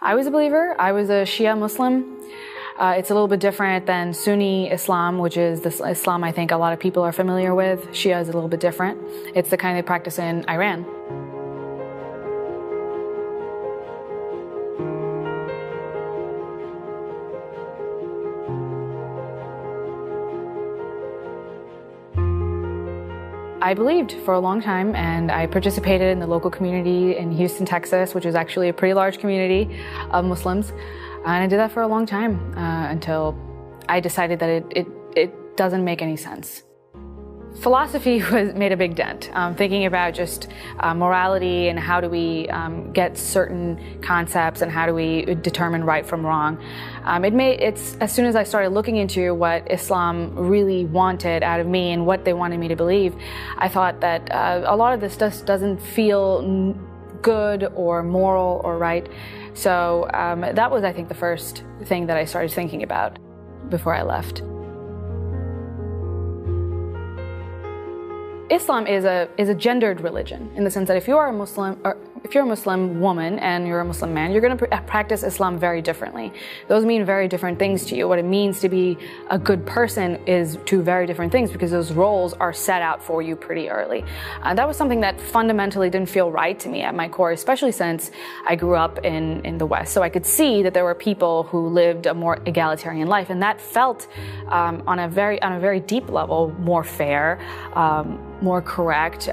I was a believer. I was a Shia Muslim. It's a little bit different than Sunni Islam, which is the Islam I think a lot of people are familiar with. Shia is a little bit different. It's the kind they practice in Iran. I believed for a long time, and I participated in the local community in Houston, Texas, which is actually a pretty large community of Muslims. And I did that for a long time until I decided that it doesn't make any sense. Philosophy made a big dent, thinking about just morality and how do we get certain concepts and how do we determine right from wrong. As soon as I started looking into what Islam really wanted out of me and what they wanted me to believe, I thought that a lot of this just doesn't feel good or moral or right. So that was, I think, the first thing that I started thinking about before I left. Islam is a gendered religion in the sense that if you are a Muslim woman and you're a Muslim man, you're going to practice Islam very differently. Those mean very different things to you. What it means to be a good person is two very different things because those roles are set out for you pretty early. That was something that fundamentally didn't feel right to me at my core, especially since I grew up in the West. So I could see that there were people who lived a more egalitarian life, and that felt on a very deep level more fair, more correct.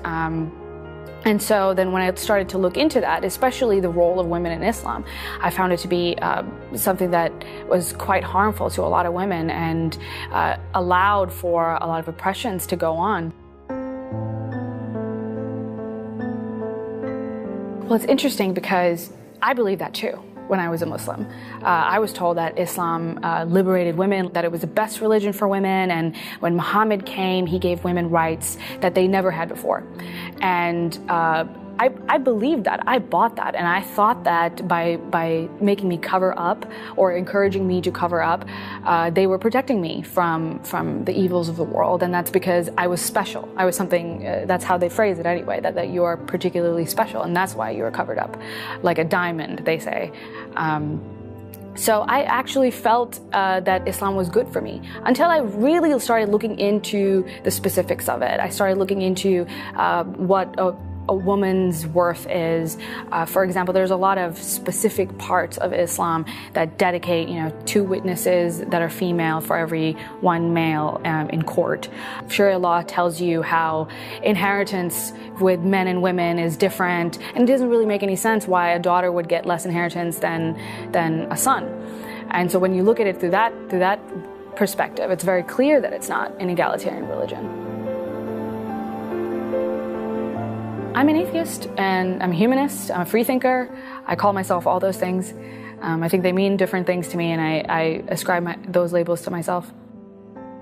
And so then when I started to look into that, especially the role of women in Islam, I found it to be something that was quite harmful to a lot of women and allowed for a lot of oppressions to go on. Well, it's interesting because I believe that too. When I was a Muslim, I was told that Islam liberated women, that it was the best religion for women, and when Muhammad came, he gave women rights that they never had before. And I believed that, I bought that, and I thought that by making me cover up or encouraging me to cover up, they were protecting me from the evils of the world, and that's because I was special. I was something, that's how they phrase it anyway, that you are particularly special, and that's why you are covered up, like a diamond, they say. So I actually felt that Islam was good for me until I really started looking into the specifics of it. I started looking into what a woman's worth is. For example, there's a lot of specific parts of Islam that dedicate, 2 witnesses that are female for every 1 male in court. Sharia law tells you how inheritance with men and women is different, and it doesn't really make any sense why a daughter would get less inheritance than a son. And so when you look at it through that perspective, it's very clear that it's not an egalitarian religion. I'm an atheist and I'm a humanist, I'm a free thinker. I call myself all those things. I think they mean different things to me, and I ascribe those labels to myself.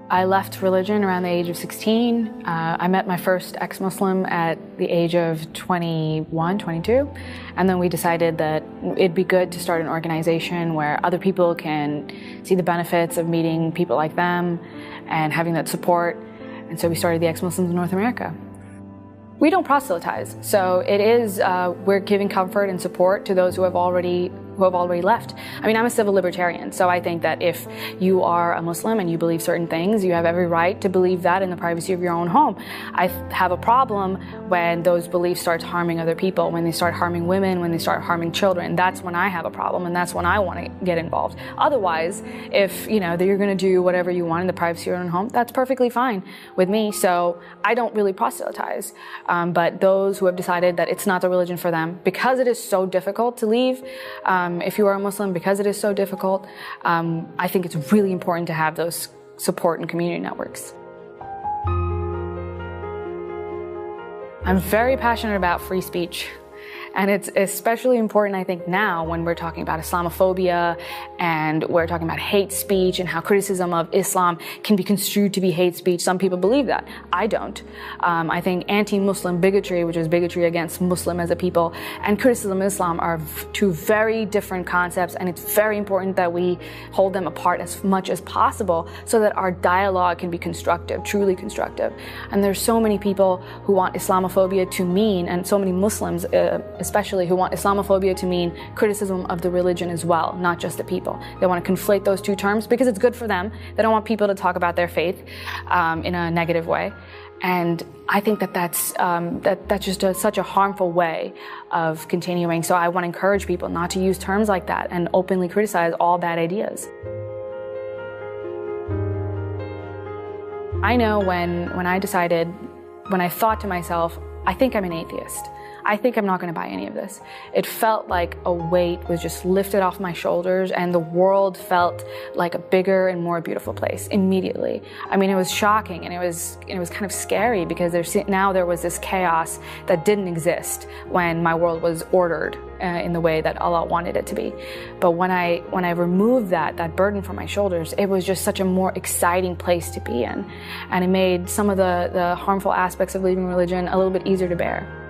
I left religion around the age of 16. I met my first ex-Muslim at the age of 21, 22. And then we decided that it'd be good to start an organization where other people can see the benefits of meeting people like them and having that support. And so we started the Ex-Muslims of North America. We don't proselytize, so it is, we're giving comfort and support to those who have already left. I mean, I'm a civil libertarian, so I think that if you are a Muslim and you believe certain things, you have every right to believe that in the privacy of your own home. I have a problem when those beliefs start harming other people, when they start harming women, when they start harming children. That's when I have a problem, and that's when I want to get involved. Otherwise, if that you're going to do whatever you want in the privacy of your own home, that's perfectly fine with me. So I don't really proselytize. But those who have decided that it's not the religion for them, because it is so difficult to leave, if you are a Muslim, because it is so difficult, I think it's really important to have those support and community networks. I'm very passionate about free speech. And it's especially important, I think, now when we're talking about Islamophobia and we're talking about hate speech and how criticism of Islam can be construed to be hate speech. Some people believe that. I don't. I think anti-Muslim bigotry, which is bigotry against Muslim as a people, and criticism of Islam are 2 very different concepts, and it's very important that we hold them apart as much as possible so that our dialogue can be constructive, truly constructive. And there's so many people who want Islamophobia to mean, and so many Muslims especially, who want Islamophobia to mean criticism of the religion as well, not just the people. They want to conflate those two terms because it's good for them. They don't want people to talk about their faith in a negative way. And I think that's just such a harmful way of continuing. So I want to encourage people not to use terms like that and openly criticize all bad ideas. I know when I thought to myself, I think I'm an atheist. I think I'm not going to buy any of this. It felt like a weight was just lifted off my shoulders, and the world felt like a bigger and more beautiful place immediately. I mean, it was shocking, and it was kind of scary because now there was this chaos that didn't exist when my world was ordered in the way that Allah wanted it to be. But when I removed that burden from my shoulders, it was just such a more exciting place to be in, and it made some of the harmful aspects of leaving religion a little bit easier to bear.